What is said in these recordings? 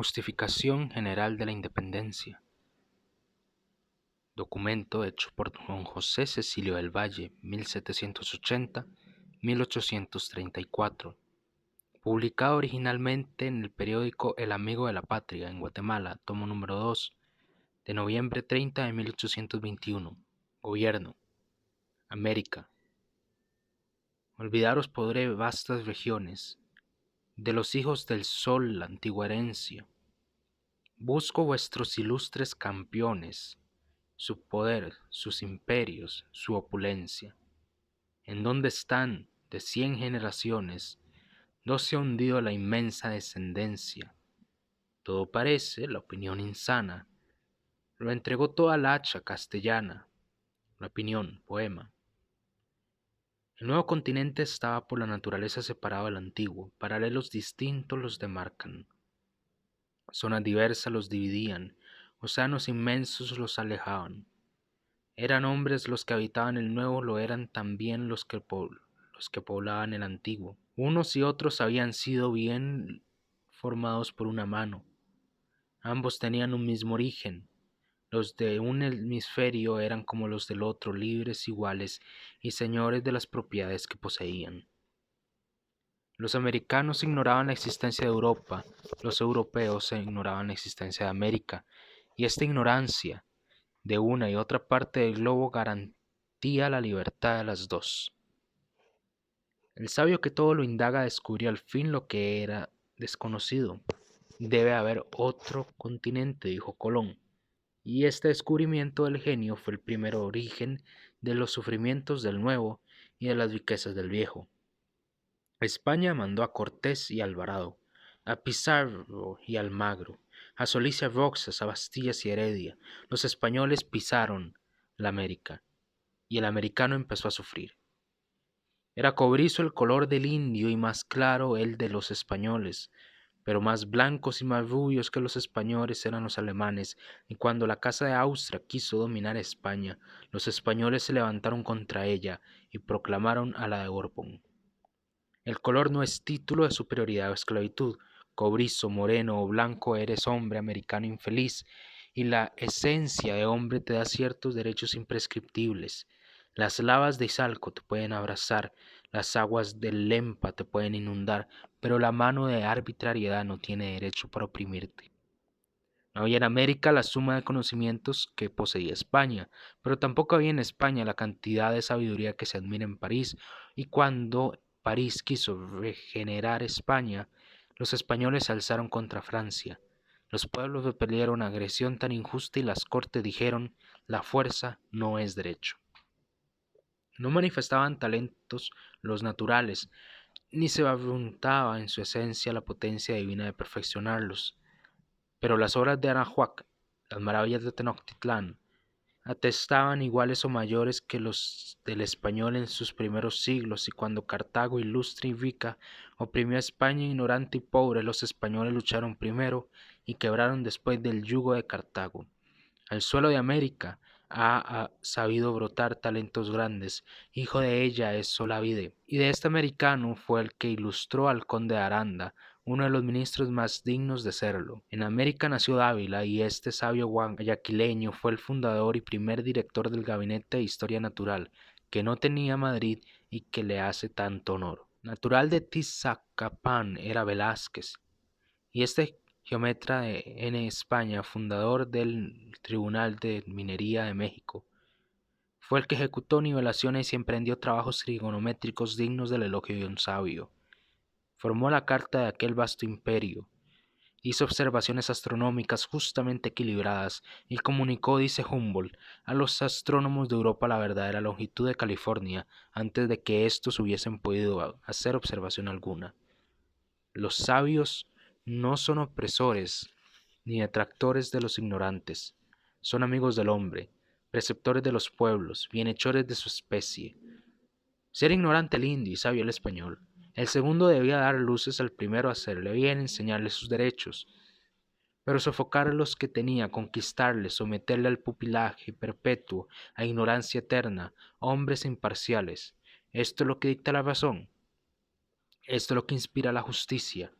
Justificación General de la Independencia. Documento hecho por don José Cecilio del Valle, 1780-1834. Publicado originalmente en el periódico El Amigo de la Patria, en Guatemala, tomo número 2, de noviembre 30 de 1821. Gobierno. América. Olvidaros podré vastas regiones, de los hijos del sol la antigua herencia. Busco vuestros ilustres campeones, su poder, sus imperios, su opulencia. ¿En dónde están, de 100 generaciones, no se ha hundido la inmensa descendencia? Todo parece, la opinión insana, lo entregó toda la hacha castellana, la opinión, poema. El nuevo continente estaba por la naturaleza separado del antiguo, paralelos distintos los demarcan. Zonas diversas los dividían, océanos inmensos los alejaban. Eran hombres los que habitaban el nuevo, lo eran también los que poblaban el antiguo. Unos y otros habían sido bien formados por una mano. Ambos tenían un mismo origen. Los de un hemisferio eran como los del otro, libres, iguales y señores de las propiedades que poseían. Los americanos ignoraban la existencia de Europa, los europeos ignoraban la existencia de América, y esta ignorancia de una y otra parte del globo garantía la libertad de las dos. El sabio que todo lo indaga descubrió al fin lo que era desconocido. Debe haber otro continente, dijo Colón, y este descubrimiento del genio fue el primer origen de los sufrimientos del nuevo y de las riquezas del viejo. España mandó a Cortés y Alvarado, a Pizarro y Almagro, a Solís y a Roxas, a Bastillas y Heredia. Los españoles pisaron la América, y el americano empezó a sufrir. Era cobrizo el color del indio y más claro el de los españoles, pero más blancos y más rubios que los españoles eran los alemanes, y cuando la Casa de Austria quiso dominar España, los españoles se levantaron contra ella y proclamaron a la de Borbón. El color no es título de superioridad o esclavitud. Cobrizo, moreno o blanco, eres hombre americano infeliz, y la esencia de hombre te da ciertos derechos imprescriptibles. Las lavas de Izalco te pueden abrazar, las aguas del Lempa te pueden inundar, pero la mano de arbitrariedad no tiene derecho para oprimirte. No había en América la suma de conocimientos que poseía España, pero tampoco había en España la cantidad de sabiduría que se admira en París, y cuando París quiso regenerar España, los españoles se alzaron contra Francia. Los pueblos repelieron agresión tan injusta y las cortes dijeron, la fuerza no es derecho. No manifestaban talentos los naturales, ni se barruntaba en su esencia la potencia divina de perfeccionarlos. Pero las obras de Anahuac, las maravillas de Tenochtitlán, atestaban iguales o mayores que los del español en sus primeros siglos, y cuando Cartago, ilustre y rica, oprimió a España ignorante y pobre, los españoles lucharon primero y quebraron después del yugo de Cartago. El suelo de América ha sabido brotar talentos grandes, hijo de ella es Olavide, y de este americano fue el que ilustró al conde de Aranda, uno de los ministros más dignos de serlo. En América nació Dávila, y este sabio guayaquileño fue el fundador y primer director del Gabinete de Historia Natural, que no tenía Madrid y que le hace tanto honor. Natural de Tizacapan era Velázquez, y este geómetra en España, fundador del Tribunal de Minería de México, fue el que ejecutó nivelaciones y emprendió trabajos trigonométricos dignos del elogio de un sabio. Formó la carta de aquel vasto imperio, hizo observaciones astronómicas justamente equilibradas y comunicó, dice Humboldt, a los astrónomos de Europa la verdadera longitud de California antes de que éstos hubiesen podido hacer observación alguna. Los sabios no son opresores ni detractores de los ignorantes, son amigos del hombre, preceptores de los pueblos, bienhechores de su especie. Si era ignorante el indio y sabio el español, el segundo debía dar luces al primero, hacerle bien, enseñarle sus derechos, pero sofocar a los que tenía, conquistarle, someterle al pupilaje perpetuo, a ignorancia eterna, hombres imparciales. Esto es lo que dicta la razón, esto es lo que inspira la justicia.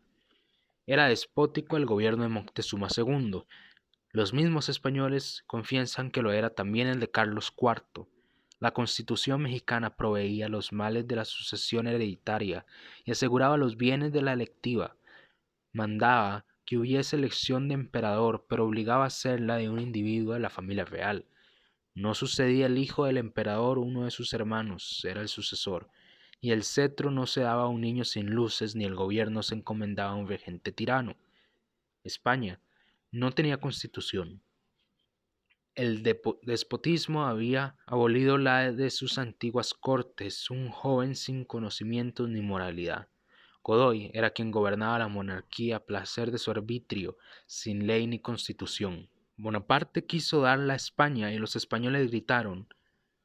Era despótico el gobierno de Moctezuma II. Los mismos españoles confiesan que lo era también el de Carlos IV. La Constitución mexicana proveía los males de la sucesión hereditaria y aseguraba los bienes de la electiva. Mandaba que hubiese elección de emperador, pero obligaba a hacerla de un individuo de la familia real. No sucedía el hijo del emperador, uno de sus hermanos era el sucesor, y el cetro no se daba a un niño sin luces, ni el gobierno se encomendaba a un regente tirano. España no tenía constitución. El despotismo había abolido la de sus antiguas cortes, un joven sin conocimientos ni moralidad. Godoy era quien gobernaba la monarquía a placer de su arbitrio, sin ley ni constitución. Bonaparte quiso darla a España y los españoles gritaron: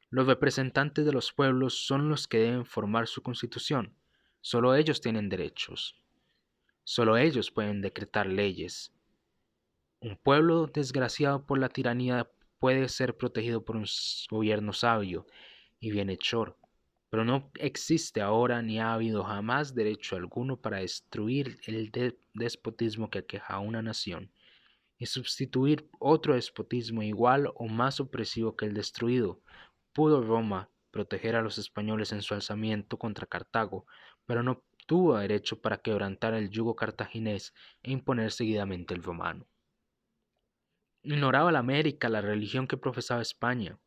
los representantes de los pueblos son los que deben formar su constitución. Solo ellos tienen derechos. Solo ellos pueden decretar leyes. Un pueblo desgraciado por la tiranía puede ser protegido por un gobierno sabio y bienhechor, pero no existe ahora ni ha habido jamás derecho alguno para destruir el despotismo que aqueja a una nación y sustituir otro despotismo igual o más opresivo que el destruido. Pudo Roma proteger a los españoles en su alzamiento contra Cartago, pero no tuvo derecho para quebrantar el yugo cartaginés e imponer seguidamente el romano. Ignoraba la América, la religión que profesaba España,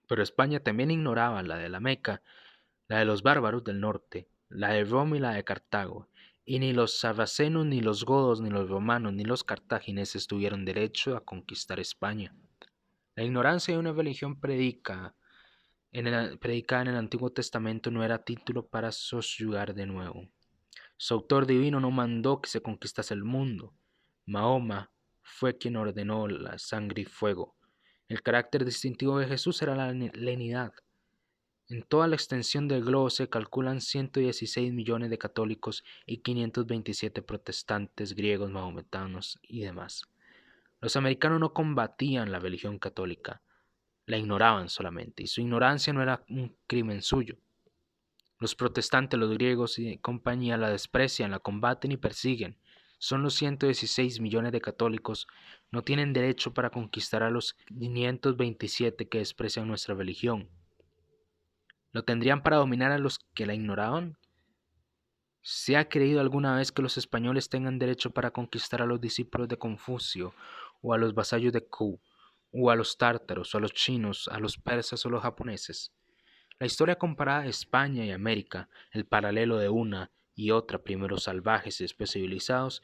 pero España también ignoraba la de la Meca, la de los bárbaros del norte, la de Roma y la de Cartago, y ni los sarracenos, ni los godos, ni los romanos, ni los cartagineses tuvieron derecho a conquistar España. La ignorancia de una religión predicada en el Antiguo Testamento no era título para sosyugar de nuevo. Su autor divino no mandó que se conquistase el mundo. Mahoma fue quien ordenó la sangre y fuego. El carácter distintivo de Jesús era la lenidad. En toda la extensión del globo se calculan 116 millones de católicos y 527 protestantes, griegos, mahometanos y demás. Los americanos no combatían la religión católica, la ignoraban solamente, y su ignorancia no era un crimen suyo. Los protestantes, los griegos y compañía la desprecian, la combaten y persiguen. Son los 116 millones de católicos, no tienen derecho para conquistar a los 527 que desprecian nuestra religión. ¿Lo tendrían para dominar a los que la ignoraban? ¿Se ha creído alguna vez que los españoles tengan derecho para conquistar a los discípulos de Confucio, o a los vasallos de Ku, o a los tártaros, o a los chinos, a los persas o los japoneses? La historia comparada de España y América, el paralelo de una y otra, primero salvajes y después civilizados,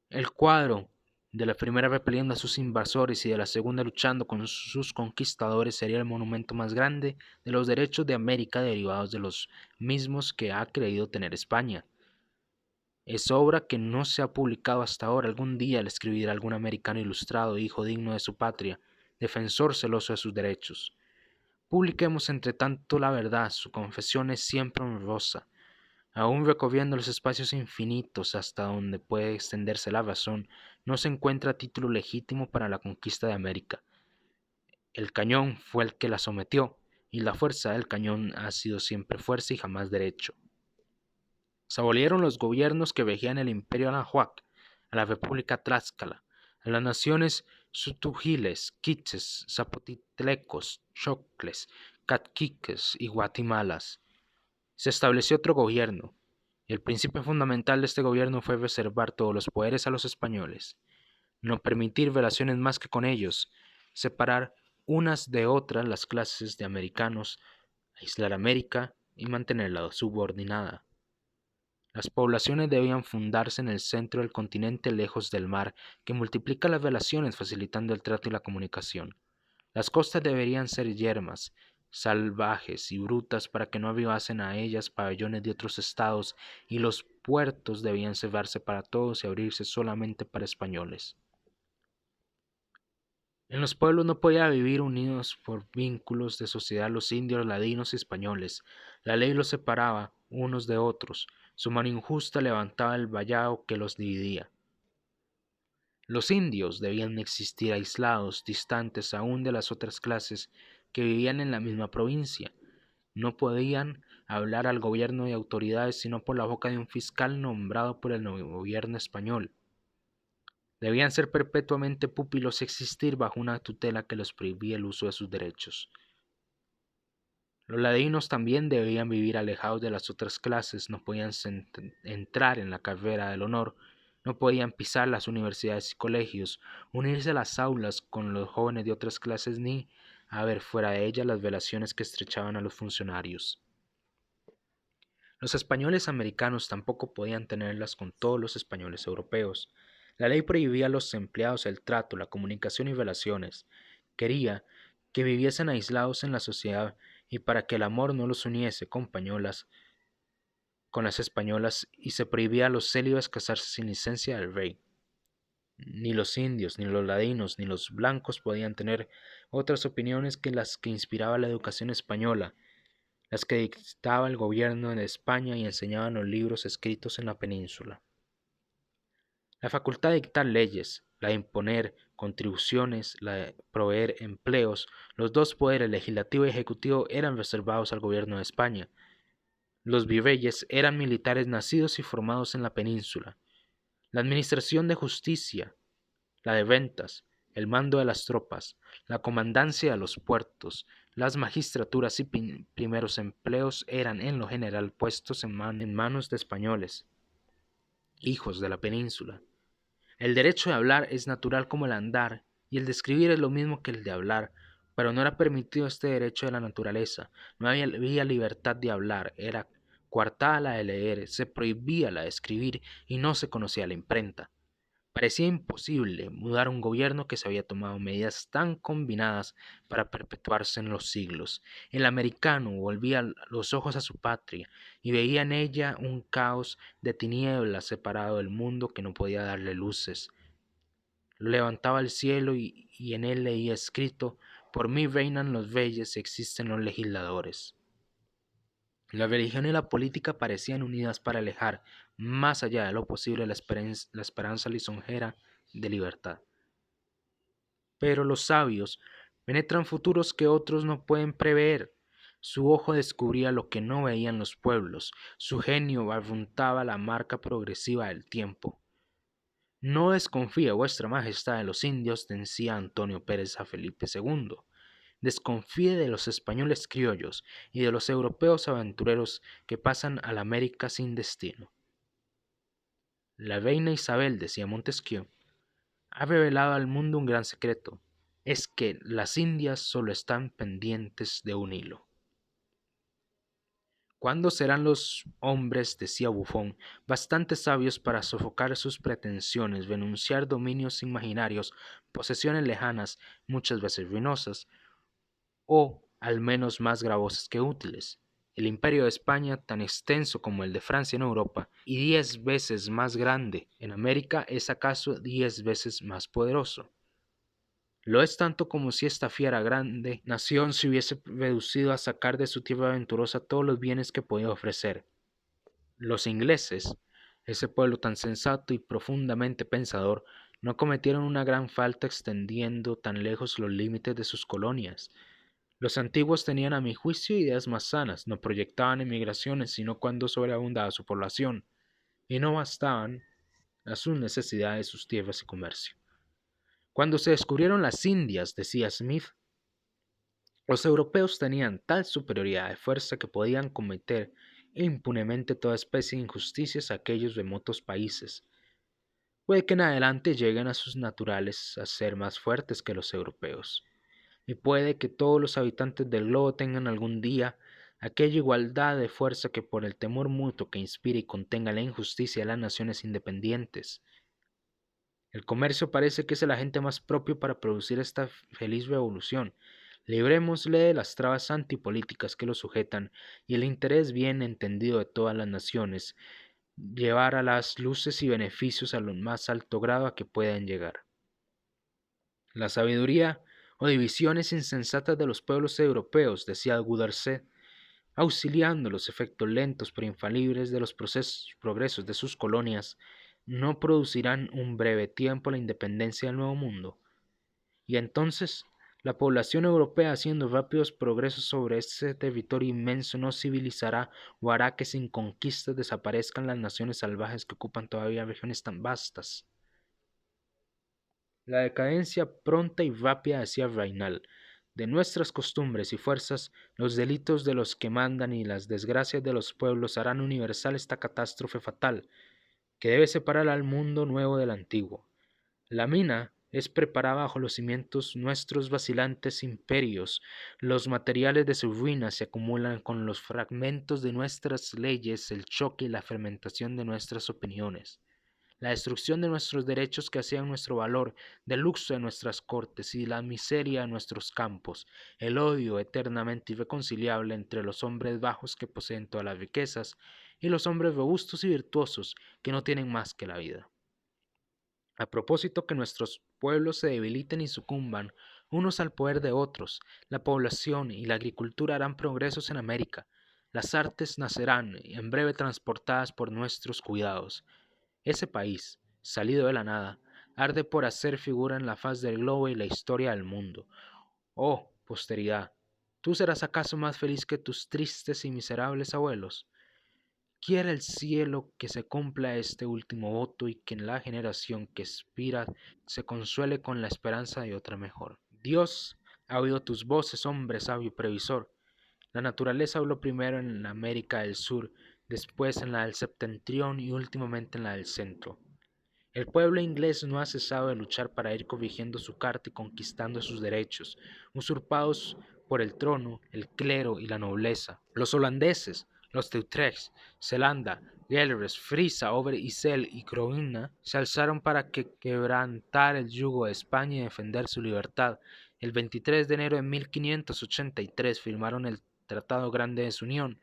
el cuadro de la primera repeliendo a sus invasores y de la segunda luchando con sus conquistadores sería el monumento más grande de los derechos de América derivados de los mismos que ha creído tener España. Es obra que no se ha publicado hasta ahora. Algún día la escribirá algún americano ilustrado, hijo digno de su patria, defensor celoso de sus derechos. Publiquemos entre tanto la verdad, su confesión es siempre honrosa. Aún recorriendo los espacios infinitos hasta donde puede extenderse la razón, no se encuentra título legítimo para la conquista de América. El cañón fue el que la sometió, y la fuerza del cañón ha sido siempre fuerza y jamás derecho. Se abolieron los gobiernos que regían el imperio Anahuac, a la república Tlaxcala, a las naciones sutugiles, quiches, zapotitlecos, chocles, catquiques y guatimalas. Se estableció otro gobierno, y el principio fundamental de este gobierno fue reservar todos los poderes a los españoles, no permitir relaciones más que con ellos, separar unas de otras las clases de americanos, aislar América y mantenerla subordinada. Las poblaciones debían fundarse en el centro del continente lejos del mar, que multiplica las relaciones facilitando el trato y la comunicación. Las costas deberían ser yermas, salvajes y brutas para que no avivasen a ellas pabellones de otros estados, y los puertos debían cerrarse para todos y abrirse solamente para españoles. En los pueblos no podía vivir unidos por vínculos de sociedad los indios, ladinos y españoles. La ley los separaba unos de otros. Su mano injusta levantaba el vallado que los dividía. Los indios debían existir aislados, distantes aún de las otras clases que vivían en la misma provincia. No podían hablar al gobierno y autoridades sino por la boca de un fiscal nombrado por el gobierno español. Debían ser perpetuamente pupilos y existir bajo una tutela que les prohibía el uso de sus derechos. Los ladinos también debían vivir alejados de las otras clases, no podían entrar en la carrera del honor, no podían pisar las universidades y colegios, unirse a las aulas con los jóvenes de otras clases ni a ver fuera de ellas las relaciones que estrechaban a los funcionarios. Los españoles americanos tampoco podían tenerlas con todos los españoles europeos. La ley prohibía a los empleados el trato, la comunicación y relaciones. Quería que viviesen aislados en la sociedad y para que el amor no los uniese con las españolas y se prohibía a los célibes casarse sin licencia del rey. Ni los indios, ni los ladinos, ni los blancos podían tener otras opiniones que las que inspiraba la educación española, las que dictaba el gobierno de España y enseñaban los libros escritos en la península. La facultad de dictar leyes, la de imponer contribuciones, la de proveer empleos, los dos poderes legislativo y ejecutivo eran reservados al gobierno de España. Los virreyes eran militares nacidos y formados en la península. La administración de justicia, la de rentas, el mando de las tropas, la comandancia de los puertos, las magistraturas y primeros empleos eran en lo general puestos en manos de españoles, hijos de la península. El derecho de hablar es natural como el andar, y el de escribir es lo mismo que el de hablar, pero no era permitido este derecho de la naturaleza, no había libertad de hablar, era coartada la de leer, se prohibía la de escribir y no se conocía la imprenta. Parecía imposible mudar un gobierno que se había tomado medidas tan combinadas para perpetuarse en los siglos. El americano volvía los ojos a su patria y veía en ella un caos de tinieblas separado del mundo que no podía darle luces. Lo levantaba al cielo y en él leía escrito: por mí reinan los reyes y existen los legisladores. La religión y la política parecían unidas para alejar, más allá de lo posible, la esperanza lisonjera de libertad. Pero los sabios penetran futuros que otros no pueden prever. Su ojo descubría lo que no veían los pueblos, su genio barruntaba la marca progresiva del tiempo. No desconfíe vuestra majestad de los indios, decía Antonio Pérez a Felipe II. Desconfíe de los españoles criollos y de los europeos aventureros que pasan a la América sin destino. La reina Isabel, decía Montesquieu, ha revelado al mundo un gran secreto: es que las Indias solo están pendientes de un hilo. ¿Cuándo serán los hombres, decía Buffon, bastante sabios para sofocar sus pretensiones, renunciar dominios imaginarios, posesiones lejanas, muchas veces ruinosas, o al menos más gravosas que útiles? El imperio de España, tan extenso como el de Francia en Europa, y 10 veces más grande en América, es acaso 10 veces más poderoso. Lo es tanto como si esta fiera grande nación se hubiese reducido a sacar de su tierra aventurosa todos los bienes que podía ofrecer. Los ingleses, ese pueblo tan sensato y profundamente pensador, no cometieron una gran falta extendiendo tan lejos los límites de sus colonias. Los antiguos tenían a mi juicio ideas más sanas, no proyectaban emigraciones sino cuando sobreabundaba su población, y no bastaban a sus necesidades sus tierras y comercio. Cuando se descubrieron las Indias, decía Smith, los europeos tenían tal superioridad de fuerza que podían cometer impunemente toda especie de injusticias a aquellos remotos países. Puede que en adelante lleguen a sus naturales a ser más fuertes que los europeos, y puede que todos los habitantes del globo tengan algún día aquella igualdad de fuerza que por el temor mutuo que inspire y contenga la injusticia de las naciones independientes. El comercio parece que es el agente más propio para producir esta feliz revolución. Librémosle de las trabas antipolíticas que lo sujetan y el interés bien entendido de todas las naciones, llevar a las luces y beneficios a lo más alto grado a que puedan llegar. La sabiduría o divisiones insensatas de los pueblos europeos, decía Goudarset, auxiliando los efectos lentos pero infalibles de los progresos de sus colonias, no producirán un breve tiempo la independencia del Nuevo Mundo. Y entonces La población europea, haciendo rápidos progresos sobre este territorio inmenso, no civilizará o hará que sin conquistas desaparezcan las naciones salvajes que ocupan todavía regiones tan vastas. La decadencia pronta y rápida, decía Raynal, de nuestras costumbres y fuerzas, los delitos de los que mandan y las desgracias de los pueblos harán universal esta catástrofe fatal, que debe separar al mundo nuevo del antiguo. La mina es preparada bajo los cimientos nuestros vacilantes imperios, los materiales de su ruina se acumulan con los fragmentos de nuestras leyes, el choque y la fermentación de nuestras opiniones. La destrucción de nuestros derechos que hacían nuestro valor, del lujo de nuestras cortes y la miseria de nuestros campos, el odio eternamente irreconciliable entre los hombres bajos que poseen todas las riquezas y los hombres robustos y virtuosos que no tienen más que la vida. A propósito que nuestros pueblos se debiliten y sucumban unos al poder de otros, la población y la agricultura harán progresos en América, las artes nacerán en breve transportadas por nuestros cuidados. Ese país, salido de la nada, arde por hacer figura en la faz del globo y la historia del mundo. Oh, posteridad, ¿tú serás acaso más feliz que tus tristes y miserables abuelos? Quiera el cielo que se cumpla este último voto y que en la generación que expira se consuele con la esperanza de otra mejor. Dios ha oído tus voces, hombre sabio y previsor. La naturaleza habló primero en la América del Sur, después en la del Septentrión y últimamente en la del Centro. El pueblo inglés no ha cesado de luchar para ir corrigiendo su carta y conquistando sus derechos, usurpados por el trono, el clero y la nobleza. Los holandeses, los de Utrecht, Zelanda, Gelres, Frisia, Over Issel y Groningen se alzaron para quebrantar el yugo de España y defender su libertad. El 23 de enero de 1583 firmaron el Tratado Grande de su Unión.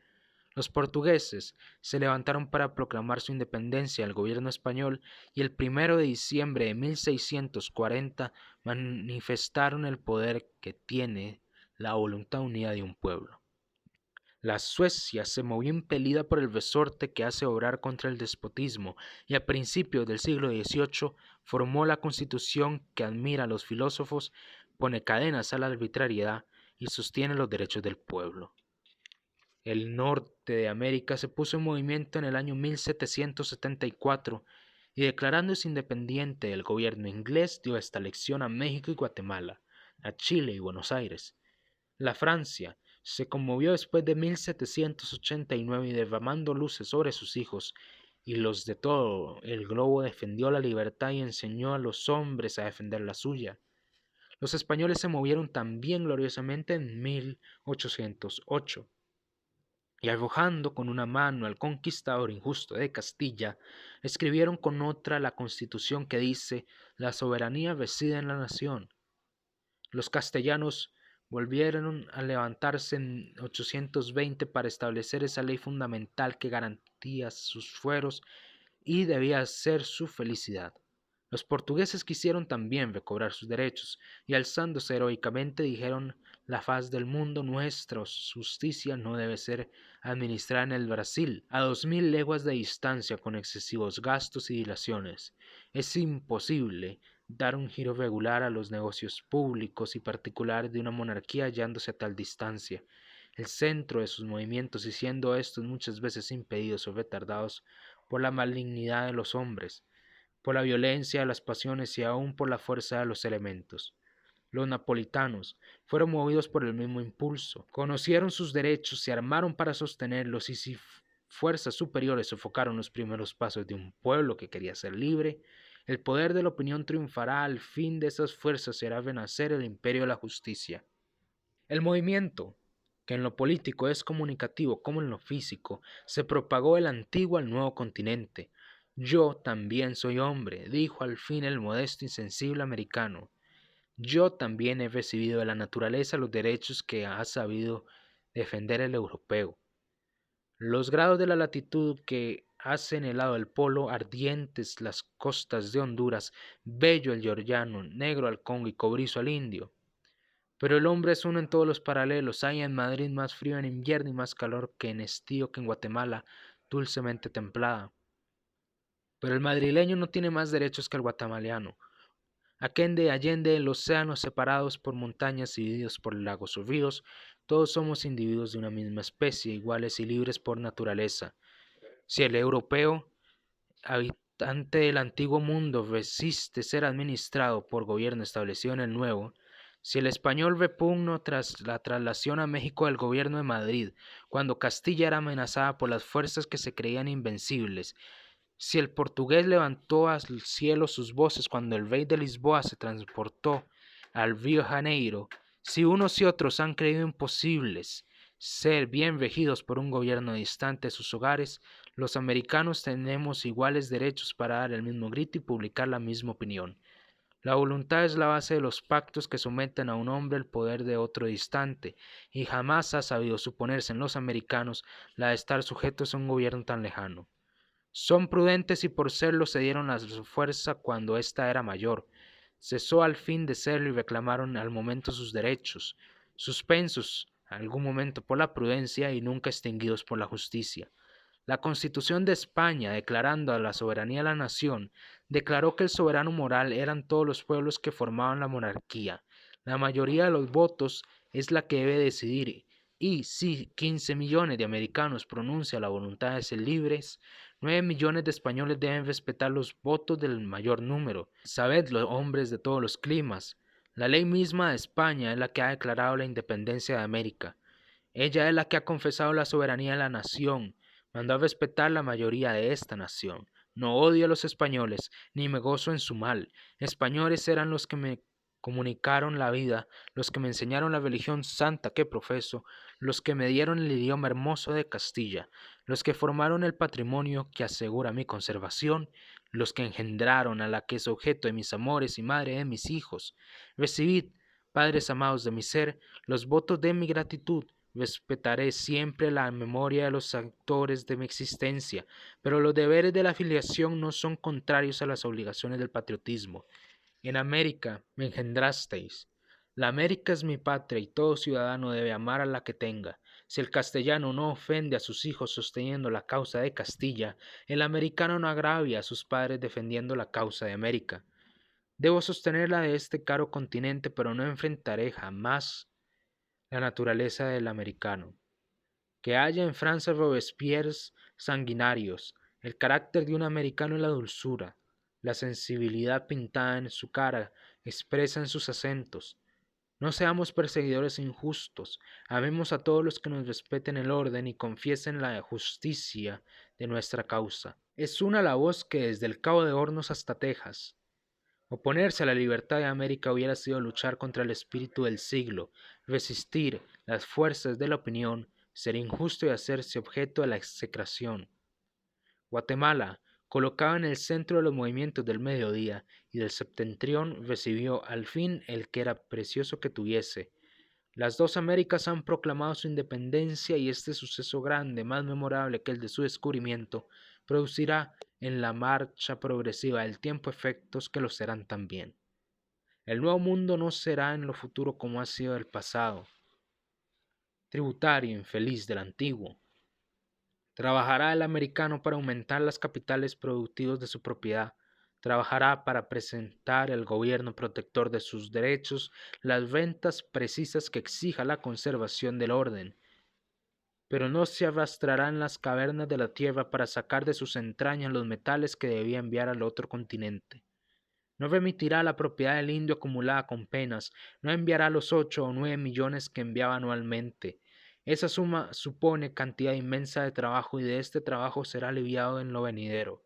Los portugueses se levantaron para proclamar su independencia del gobierno español y el 1 de diciembre de 1640 manifestaron el poder que tiene la voluntad unida de un pueblo. La Suecia se movió impelida por el resorte que hace obrar contra el despotismo y a principios del siglo XVIII formó la constitución que admira a los filósofos, pone cadenas a la arbitrariedad y sostiene los derechos del pueblo. El norte de América se puso en movimiento en el año 1774 y declarándose independiente del gobierno inglés dio esta lección a México y Guatemala, a Chile y Buenos Aires. La Francia se conmovió después de 1789 y derramando luces sobre sus hijos y los de todo el globo defendió la libertad y enseñó a los hombres a defender la suya. Los españoles se movieron también gloriosamente en 1808 y arrojando con una mano al conquistador injusto de Castilla, escribieron con otra la constitución que dice: la soberanía reside en la nación. Los castellanos volvieron a levantarse en 820 para establecer esa ley fundamental que garantía sus fueros y debía ser su felicidad. Los portugueses quisieron también recobrar sus derechos y alzándose heroicamente dijeron: la faz del mundo, nuestra justicia no debe ser administrada en el Brasil, a 2000 leguas de distancia, con excesivos gastos y dilaciones. Es imposible dar un giro regular a los negocios públicos y particulares de una monarquía hallándose a tal distancia. El centro de sus movimientos y siendo estos muchas veces impedidos o retardados por la malignidad de los hombres, por la violencia de las pasiones y aun por la fuerza de los elementos. Los napolitanos fueron movidos por el mismo impulso, conocieron sus derechos, se armaron para sostenerlos y si fuerzas superiores sofocaron los primeros pasos de un pueblo que quería ser libre, el poder de la opinión triunfará, al fin de esas fuerzas será renacer el imperio de la justicia. El movimiento, que en lo político es comunicativo como en lo físico, se propagó del antiguo al nuevo continente. Yo también soy hombre, dijo al fin el modesto y sensible americano. Yo también he recibido de la naturaleza los derechos que ha sabido defender el europeo. Los grados de la latitud que hacen helado el polo, ardientes las costas de Honduras, bello el georgiano, negro al Congo y cobrizo al indio. Pero el hombre es uno en todos los paralelos. Hay en Madrid más frío en invierno y más calor que en estío, que en Guatemala, dulcemente templada. Pero el madrileño no tiene más derechos que el guatemalano. Aquende y allende el océano, separados por montañas y divididos por lagos o ríos, todos somos individuos de una misma especie, iguales y libres por naturaleza. Si el europeo, habitante del antiguo mundo, resiste ser administrado por gobierno establecido en el nuevo, si el español repugno tras la traslación a México del gobierno de Madrid, cuando Castilla era amenazada por las fuerzas que se creían invencibles, si el portugués levantó al cielo sus voces cuando el rey de Lisboa se transportó al Río Janeiro, si unos y otros han creído imposibles ser bien regidos por un gobierno distante de sus hogares, los americanos tenemos iguales derechos para dar el mismo grito y publicar la misma opinión. La voluntad es la base de los pactos que someten a un hombre al poder de otro distante, y jamás ha sabido suponerse en los americanos la de estar sujetos a un gobierno tan lejano. Son prudentes y por serlo cedieron a su fuerza cuando ésta era mayor. Cesó al fin de serlo y reclamaron al momento sus derechos, suspensos algún momento por la prudencia y nunca extinguidos por la justicia. La Constitución de España, declarando a la soberanía de la nación, declaró que el soberano moral eran todos los pueblos que formaban la monarquía. La mayoría de los votos es la que debe decidir, y si 15 millones de americanos pronuncian la voluntad de ser libres, 9 millones de españoles deben respetar los votos del mayor número. Sabed, los hombres de todos los climas, la ley misma de España es la que ha declarado la independencia de América. Ella es la que ha confesado la soberanía de la nación, mandó a respetar la mayoría de esta nación. No odio a los españoles, ni me gozo en su mal. Españoles eran los que me comunicaron la vida, los que me enseñaron la religión santa que profeso, los que me dieron el idioma hermoso de Castilla, los que formaron el patrimonio que asegura mi conservación, los que engendraron a la que es objeto de mis amores y madre de mis hijos. Recibid, padres amados de mi ser, los votos de mi gratitud. Respetaré siempre la memoria de los actores de mi existencia, pero los deberes de la afiliación no son contrarios a las obligaciones del patriotismo. En América me engendrasteis. La América es mi patria y todo ciudadano debe amar a la que tenga. Si el castellano no ofende a sus hijos sosteniendo la causa de Castilla, el americano no agravia a sus padres defendiendo la causa de América. Debo sostener la de este caro continente, pero no enfrentaré jamás la naturaleza del americano. Que haya en Francia Robespierres sanguinarios, el carácter de un americano es la dulzura, la sensibilidad pintada en su cara, expresa en sus acentos. No seamos perseguidores injustos, amemos a todos los que nos respeten el orden y confiesen la justicia de nuestra causa. Es una la voz que desde el Cabo de Hornos hasta Texas. Oponerse a la libertad de América hubiera sido luchar contra el espíritu del siglo, resistir las fuerzas de la opinión, ser injusto y hacerse objeto de la execración. Guatemala, colocada en el centro de los movimientos del mediodía y del septentrión, recibió al fin el que era precioso que tuviese. Las dos Américas han proclamado su independencia y este suceso grande, más memorable que el de su descubrimiento, producirá en la marcha progresiva del tiempo efectos que lo serán también. El nuevo mundo no será en lo futuro como ha sido el pasado, tributario infeliz del antiguo. Trabajará el americano para aumentar las capitales productivos de su propiedad. Trabajará para presentar al gobierno protector de sus derechos las rentas precisas que exija la conservación del orden. Pero no se arrastrará en las cavernas de la tierra para sacar de sus entrañas los metales que debía enviar al otro continente. No remitirá la propiedad del indio acumulada con penas, no enviará los 8 o 9 millones que enviaba anualmente. Esa suma supone cantidad inmensa de trabajo y de este trabajo será aliviado en lo venidero,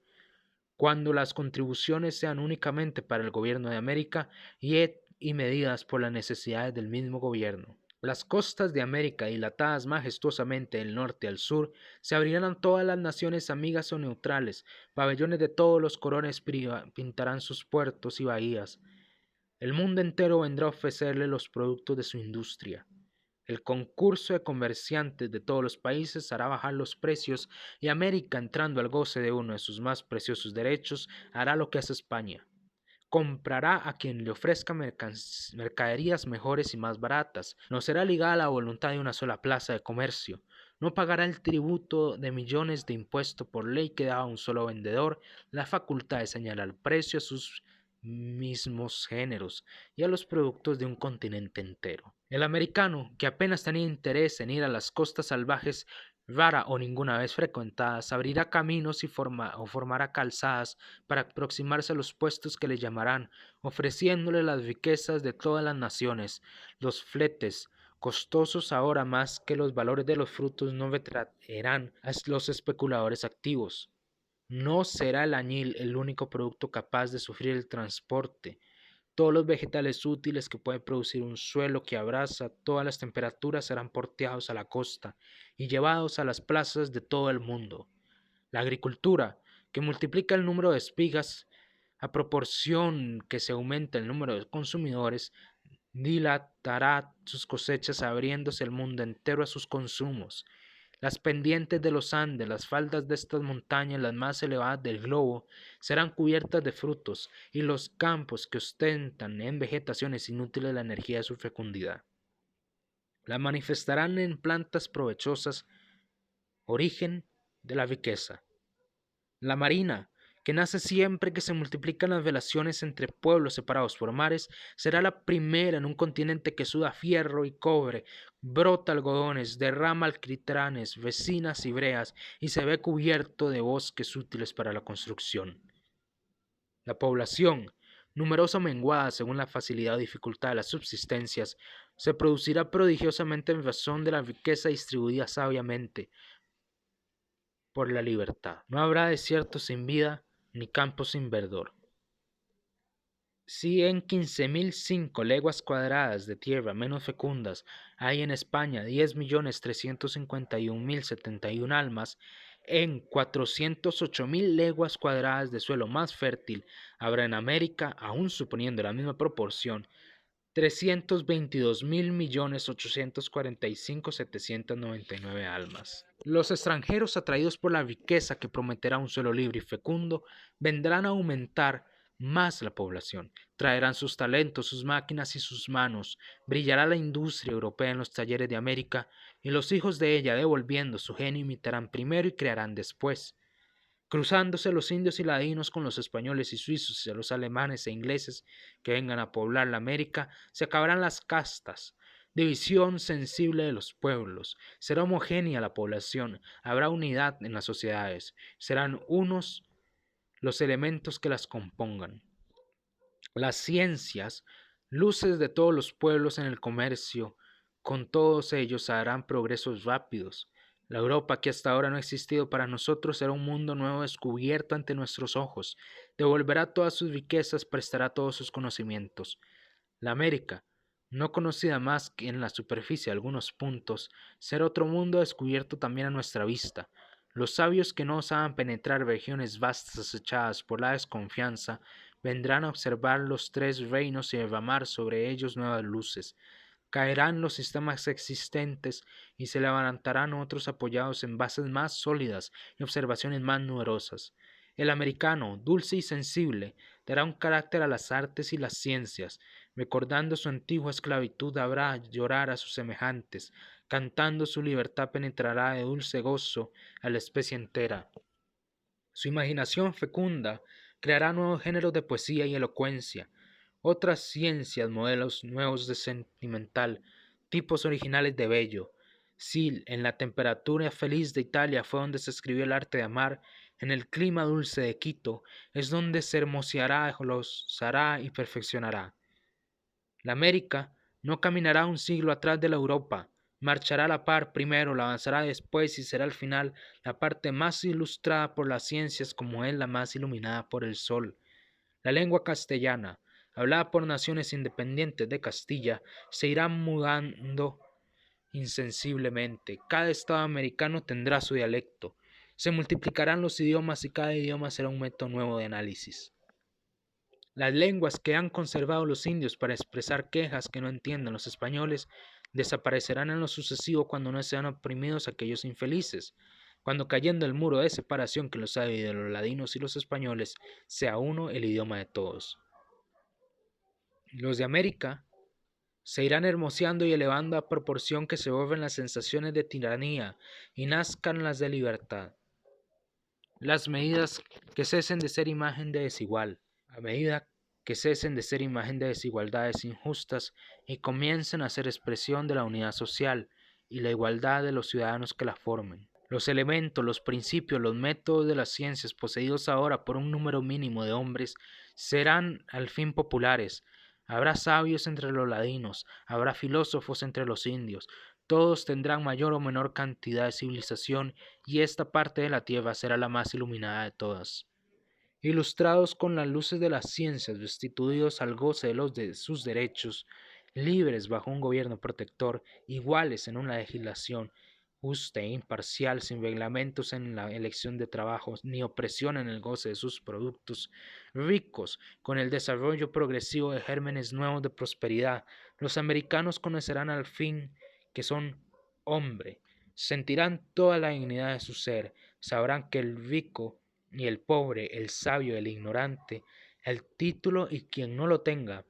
cuando las contribuciones sean únicamente para el gobierno de América y medidas por las necesidades del mismo gobierno. Las costas de América, dilatadas majestuosamente del norte al sur, se abrirán a todas las naciones amigas o neutrales, pabellones de todos los colores pintarán sus puertos y bahías. El mundo entero vendrá a ofrecerle los productos de su industria. El concurso de comerciantes de todos los países hará bajar los precios y América, entrando al goce de uno de sus más preciosos derechos, hará lo que hace España. Comprará a quien le ofrezca mercaderías mejores y más baratas. No será ligada a la voluntad de una sola plaza de comercio. No pagará el tributo de millones de impuestos por ley que da a un solo vendedor la facultad de señalar el precio a sus mismos géneros y a los productos de un continente entero. El americano, que apenas tenía interés en ir a las costas salvajes rara o ninguna vez frecuentadas, abrirá caminos y formará calzadas para aproximarse a los puestos que le llamarán, ofreciéndole las riquezas de todas las naciones, los fletes, costosos ahora más que los valores de los frutos, no retraerán a los especuladores activos. No será el añil el único producto capaz de sufrir el transporte. Todos los vegetales útiles que puede producir un suelo que abraza todas las temperaturas serán porteados a la costa y llevados a las plazas de todo el mundo. La agricultura, que multiplica el número de espigas a proporción que se aumenta el número de consumidores, dilatará sus cosechas abriéndose el mundo entero a sus consumos. Las pendientes de los Andes, las faldas de estas montañas, las más elevadas del globo, serán cubiertas de frutos, y los campos que ostentan en vegetaciones inútiles la energía de su fecundidad. La manifestarán en plantas provechosas, origen de la riqueza. La marina, que nace siempre que se multiplican las relaciones entre pueblos separados por mares, será la primera en un continente que suda fierro y cobre, brota algodones, derrama alquitranes, vecinas y breas, y se ve cubierto de bosques útiles para la construcción. La población, numerosa o menguada según la facilidad o dificultad de las subsistencias, se producirá prodigiosamente en razón de la riqueza distribuida sabiamente por la libertad. No habrá desierto sin vida, ni campo sin verdor. Si en 15.005 leguas cuadradas de tierra menos fecundas hay en España 10.351.071 almas, en 408.000 leguas cuadradas de suelo más fértil habrá en América, aun suponiendo la misma proporción, 322.845.799 almas. Los extranjeros, atraídos por la riqueza que prometerá un suelo libre y fecundo, vendrán a aumentar más la población, traerán sus talentos, sus máquinas y sus manos, brillará la industria europea en los talleres de América, y los hijos de ella, devolviendo su genio, imitarán primero y crearán después. Cruzándose los indios y ladinos con los españoles y suizos y los alemanes e ingleses que vengan a poblar la América, se acabarán las castas, división sensible de los pueblos, será homogénea la población, habrá unidad en las sociedades, serán unos los elementos que las compongan. Las ciencias, luces de todos los pueblos en el comercio, con todos ellos harán progresos rápidos. La Europa que hasta ahora no ha existido para nosotros será un mundo nuevo descubierto ante nuestros ojos, devolverá todas sus riquezas, prestará todos sus conocimientos. La América, no conocida más que en la superficie de algunos puntos, será otro mundo descubierto también a nuestra vista. Los sabios que no osaban penetrar regiones vastas acechadas por la desconfianza, vendrán a observar los tres reinos y derramar sobre ellos nuevas luces. Caerán los sistemas existentes y se levantarán otros apoyados en bases más sólidas y observaciones más numerosas. El americano, dulce y sensible, dará un carácter a las artes y las ciencias. Recordando su antigua esclavitud, habrá llorar a sus semejantes. Cantando su libertad, penetrará de dulce gozo a la especie entera. Su imaginación fecunda creará nuevos géneros de poesía y elocuencia, otras ciencias, modelos nuevos de sentimental, tipos originales de bello. Si en la temperatura feliz de Italia fue donde se escribió el arte de amar, en el clima dulce de Quito es donde se hermoseará, glosará y perfeccionará. La América no caminará un siglo atrás de la Europa, marchará a la par primero, la avanzará después y será al final la parte más ilustrada por las ciencias como es la más iluminada por el sol. La lengua castellana, hablada por naciones independientes de Castilla, se irá mudando insensiblemente. Cada estado americano tendrá su dialecto. Se multiplicarán los idiomas y cada idioma será un método nuevo de análisis. Las lenguas que han conservado los indios para expresar quejas que no entienden los españoles desaparecerán en lo sucesivo cuando no sean oprimidos aquellos infelices, cuando cayendo el muro de separación que los ha dividido los ladinos y los españoles sea uno el idioma de todos. Los de América se irán hermoseando y elevando a proporción que se borren las sensaciones de tiranía y nazcan las de libertad. Las medidas que cesen de ser imagen de desigual, a medida que cesen de ser imagen de desigualdades injustas y comiencen a ser expresión de la unidad social y la igualdad de los ciudadanos que la formen. Los elementos, los principios, los métodos de las ciencias poseídos ahora por un número mínimo de hombres serán al fin populares. Habrá sabios entre los ladinos, habrá filósofos entre los indios, todos tendrán mayor o menor cantidad de civilización y esta parte de la tierra será la más iluminada de todas. Ilustrados con las luces de las ciencias, destituidos al goce de sus derechos, libres bajo un gobierno protector, iguales en una legislación justa e imparcial, sin reglamentos en la elección de trabajos ni opresión en el goce de sus productos, ricos con el desarrollo progresivo de gérmenes nuevos de prosperidad, los americanos conocerán al fin que son hombre, sentirán toda la dignidad de su ser, sabrán que el rico y el pobre, el sabio, el ignorante, el título y quien no lo tenga,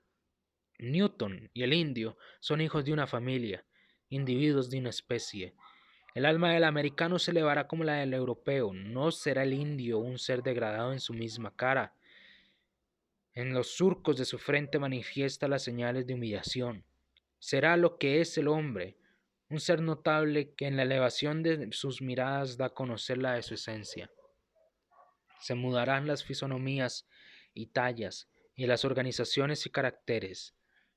Newton y el indio son hijos de una familia, individuos de una especie. El alma del americano se elevará como la del europeo, no será el indio un ser degradado en su misma cara. En los surcos de su frente manifiesta las señales de humillación. Será lo que es el hombre, un ser notable que en la elevación de sus miradas da a conocer la de su esencia. Se mudarán las fisonomías y tallas, y las organizaciones y caracteres.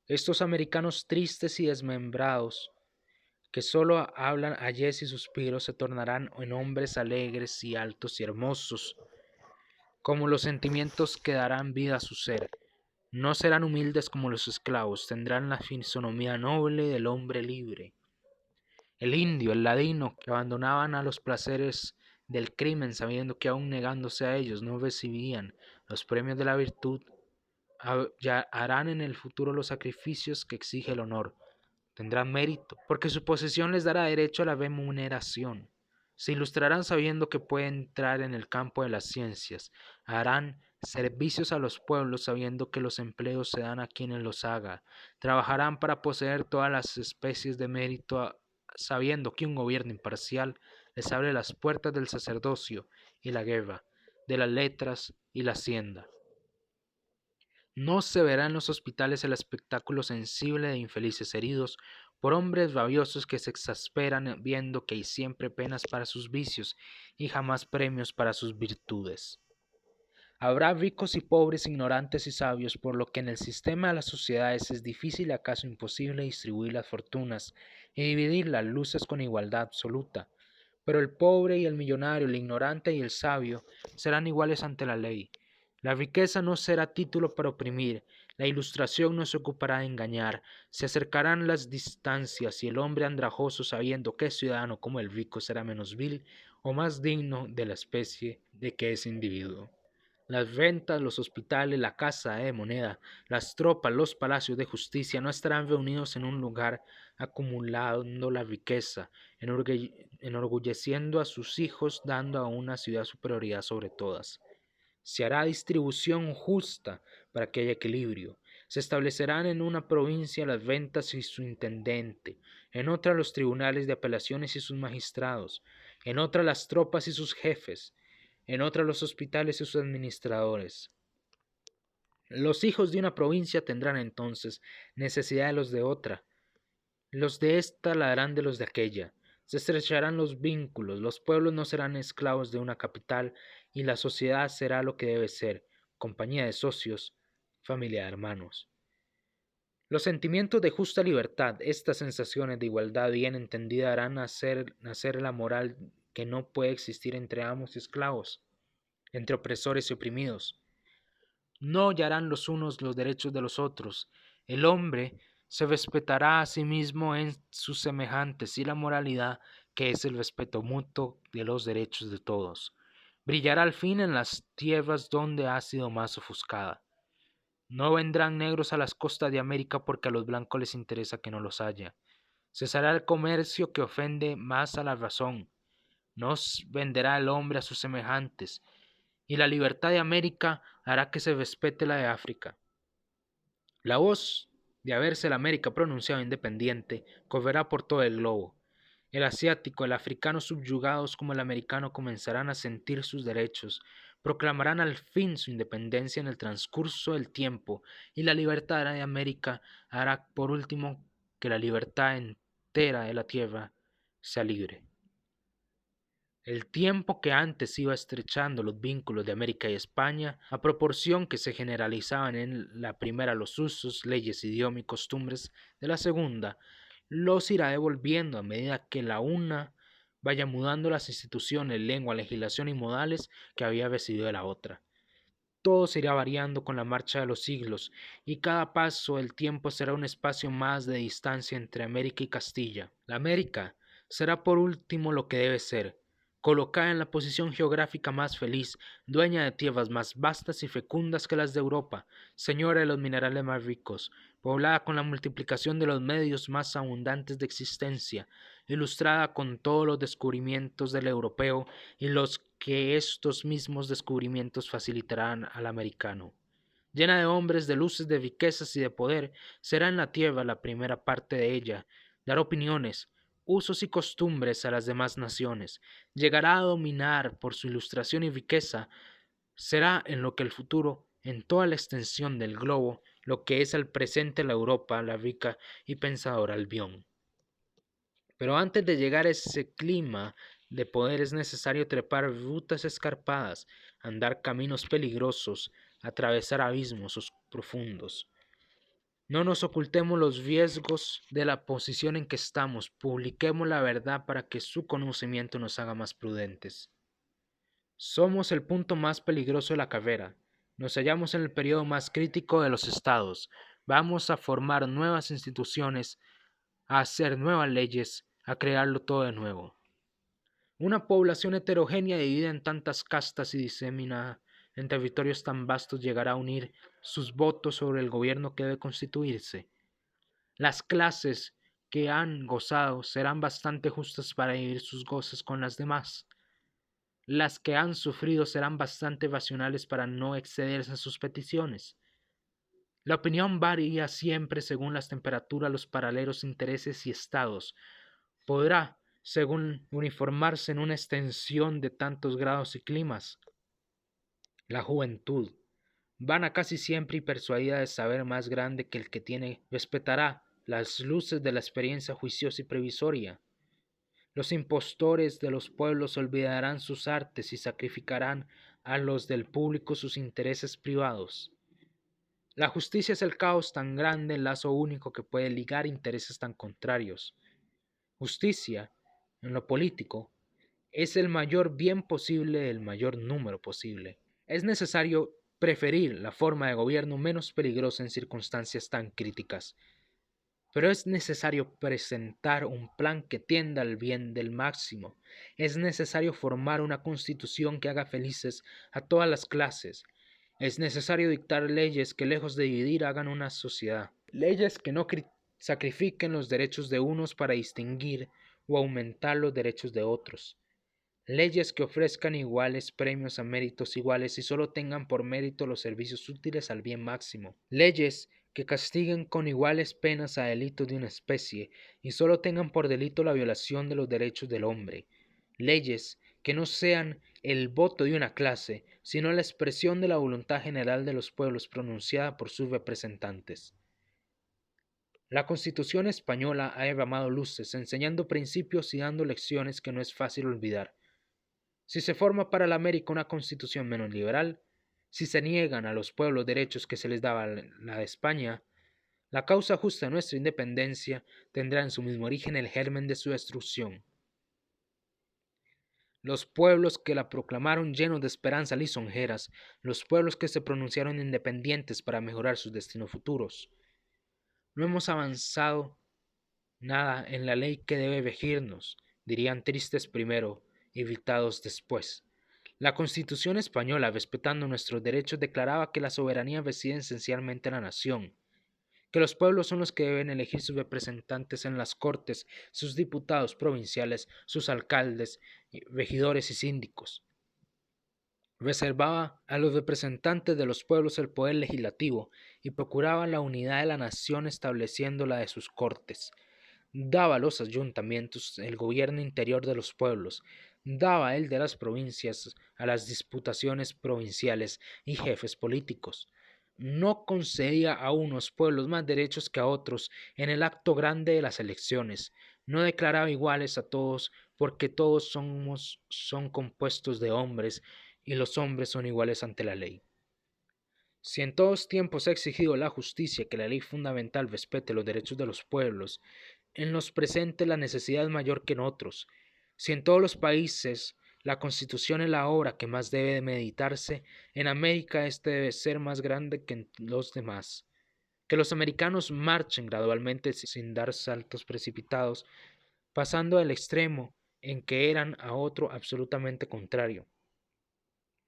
Estos americanos tristes y desmembrados, que sólo hablan ayes y suspiros, se tornarán en hombres alegres y altos y hermosos, como los sentimientos que darán vida a su ser. No serán humildes como los esclavos, tendrán la fisonomía noble del hombre libre. El indio, el ladino, que abandonaban a los placeres del crimen sabiendo que aun negándose a ellos no recibirían los premios de la virtud, ya harán en el futuro los sacrificios que exige el honor. Tendrán mérito, porque su posesión les dará derecho a la remuneración. Se ilustrarán sabiendo que pueden entrar en el campo de las ciencias. Harán servicios a los pueblos sabiendo que los empleos se dan a quienes los haga. Trabajarán para poseer todas las especies de mérito sabiendo que un gobierno imparcial les abre las puertas del sacerdocio y la guerra, de las letras y la hacienda. No se verá en los hospitales el espectáculo sensible de infelices heridos por hombres rabiosos que se exasperan viendo que hay siempre penas para sus vicios y jamás premios para sus virtudes. Habrá ricos y pobres, ignorantes y sabios, por lo que en el sistema de las sociedades es difícil y acaso imposible distribuir las fortunas y dividir las luces con igualdad absoluta. Pero el pobre y el millonario, el ignorante y el sabio serán iguales ante la ley. La riqueza no será título para oprimir, la ilustración no se ocupará de engañar, se acercarán las distancias y el hombre andrajoso sabiendo que es ciudadano como el rico será menos vil o más digno de la especie de que es individuo. Las rentas, los hospitales, la casa de moneda, las tropas, los palacios de justicia no estarán reunidos en un lugar acumulando la riqueza, enorgulleciendo a sus hijos, dando a una ciudad superioridad sobre todas. Se hará distribución justa para que haya equilibrio. Se establecerán en una provincia las rentas y su intendente, en otra los tribunales de apelaciones y sus magistrados, en otra las tropas y sus jefes, en otra los hospitales y sus administradores. Los hijos de una provincia tendrán entonces necesidad de los de otra, los de esta la darán de los de aquella. Se estrecharán los vínculos, los pueblos no serán esclavos de una capital y la sociedad será lo que debe ser, compañía de socios, familia de hermanos. Los sentimientos de justa libertad, estas sensaciones de igualdad bien entendida harán nacer la moral que no puede existir entre amos y esclavos, entre opresores y oprimidos. No hollarán los unos los derechos de los otros. El hombre se respetará a sí mismo en sus semejantes y la moralidad, que es el respeto mutuo de los derechos de todos, brillará al fin en las tierras donde ha sido más ofuscada. No vendrán negros a las costas de América porque a los blancos les interesa que no los haya. Cesará el comercio que ofende más a la razón. No venderá el hombre a sus semejantes, y la libertad de América hará que se respete la de África. La voz de haberse la América pronunciado independiente correrá por todo el globo. El asiático, el africano subyugados como el americano comenzarán a sentir sus derechos, proclamarán al fin su independencia en el transcurso del tiempo, y la libertad de América hará por último que la libertad entera de la tierra sea libre. El tiempo que antes iba estrechando los vínculos de América y España, a proporción que se generalizaban en la primera los usos, leyes, idioma y costumbres de la segunda, los irá devolviendo a medida que la una vaya mudando las instituciones, lengua, legislación y modales que había recibido de la otra. Todo se irá variando con la marcha de los siglos, y cada paso del tiempo será un espacio más de distancia entre América y Castilla. La América será por último lo que debe ser, colocada en la posición geográfica más feliz, dueña de tierras más vastas y fecundas que las de Europa, señora de los minerales más ricos, poblada con la multiplicación de los medios más abundantes de existencia, ilustrada con todos los descubrimientos del europeo y los que estos mismos descubrimientos facilitarán al americano. Llena de hombres, de luces, de riquezas y de poder, será en la tierra la primera parte de ella, dar opiniones, usos y costumbres a las demás naciones, llegará a dominar por su ilustración y riqueza, será en lo que el futuro, en toda la extensión del globo, lo que es al presente la Europa, la rica y pensadora Albión. Pero antes de llegar a ese clima de poder es necesario trepar rutas escarpadas, andar caminos peligrosos, atravesar abismos profundos. No nos ocultemos los riesgos de la posición en que estamos, publiquemos la verdad para que su conocimiento nos haga más prudentes. Somos el punto más peligroso de la carrera, nos hallamos en el periodo más crítico de los estados, vamos a formar nuevas instituciones, a hacer nuevas leyes, a crearlo todo de nuevo. Una población heterogénea dividida en tantas castas y diseminada en territorios tan vastos llegará a unir sus votos sobre el gobierno que debe constituirse. Las clases que han gozado serán bastante justas para dividir sus goces con las demás. Las que han sufrido serán bastante racionales para no excederse en sus peticiones. La opinión varía siempre según las temperaturas, los paralelos intereses y estados. Podrá, según uniformarse en una extensión de tantos grados y climas. La juventud, vana casi siempre y persuadida de saber más grande que el que tiene, respetará las luces de la experiencia juiciosa y previsoria. Los impostores de los pueblos olvidarán sus artes y sacrificarán a los del público sus intereses privados. La justicia es el caos tan grande, el lazo único que puede ligar intereses tan contrarios. Justicia, en lo político, es el mayor bien posible del mayor número posible. Es necesario preferir la forma de gobierno menos peligrosa en circunstancias tan críticas, pero es necesario presentar un plan que tienda al bien del máximo. Es necesario formar una constitución que haga felices a todas las clases. Es necesario dictar leyes que, lejos de dividir, hagan una sociedad. Leyes que no sacrifiquen los derechos de unos para distinguir o aumentar los derechos de otros. Leyes que ofrezcan iguales premios a méritos iguales y solo tengan por mérito los servicios útiles al bien máximo. Leyes que castiguen con iguales penas a delitos de una especie y solo tengan por delito la violación de los derechos del hombre. Leyes que no sean el voto de una clase, sino la expresión de la voluntad general de los pueblos pronunciada por sus representantes. La Constitución española ha derramado luces, enseñando principios y dando lecciones que no es fácil olvidar. Si se forma para la América una constitución menos liberal, si se niegan a los pueblos derechos que se les daba la de España, la causa justa de nuestra independencia tendrá en su mismo origen el germen de su destrucción. Los pueblos que la proclamaron llenos de esperanzas lisonjeras, los pueblos que se pronunciaron independientes para mejorar sus destinos futuros. No hemos avanzado nada en la ley que debe regirnos, dirían tristes primero, irritados después. La Constitución española, respetando nuestros derechos, declaraba que la soberanía reside esencialmente en la nación, que los pueblos son los que deben elegir sus representantes en las cortes, sus diputados provinciales, sus alcaldes, regidores y síndicos. Reservaba a los representantes de los pueblos el poder legislativo y procuraba la unidad de la nación estableciendo la de sus cortes. Daba a los ayuntamientos el gobierno interior de los pueblos, daba el de las provincias a las diputaciones provinciales y jefes políticos. No concedía a unos pueblos más derechos que a otros en el acto grande de las elecciones. No declaraba iguales a todos porque todos son compuestos de hombres y los hombres son iguales ante la ley. Si en todos tiempos ha exigido la justicia que la ley fundamental respete los derechos de los pueblos, en los presentes la necesidad es mayor que en otros. Si en todos los países la Constitución es la obra que más debe de meditarse, en América este debe ser más grande que en los demás. Que los americanos marchen gradualmente sin dar saltos precipitados, pasando del extremo en que eran a otro absolutamente contrario.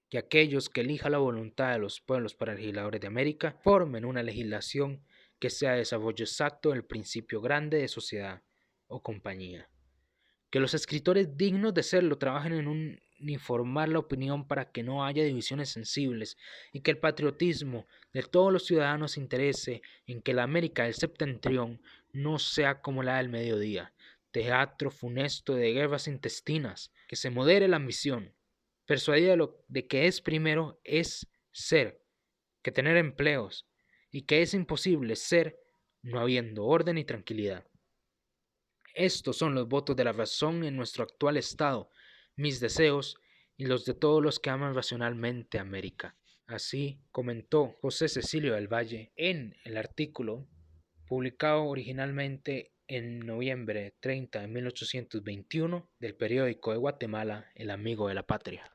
Que aquellos que elija la voluntad de los pueblos para legisladores de América formen una legislación que sea desarrollo exacto del principio grande de sociedad o compañía. Que los escritores dignos de serlo trabajen en uniformar la opinión para que no haya divisiones sensibles y que el patriotismo de todos los ciudadanos se interese en que la América del Septentrión no sea como la del mediodía, teatro funesto de guerras intestinas, que se modere la ambición, persuadido de que es primero es ser, que tener empleos, y que es imposible ser no habiendo orden y tranquilidad. Estos son los votos de la razón en nuestro actual estado, mis deseos y los de todos los que aman racionalmente América. Así comentó José Cecilio del Valle en el artículo publicado originalmente en noviembre 30 de 1821 del periódico de Guatemala El Amigo de la Patria.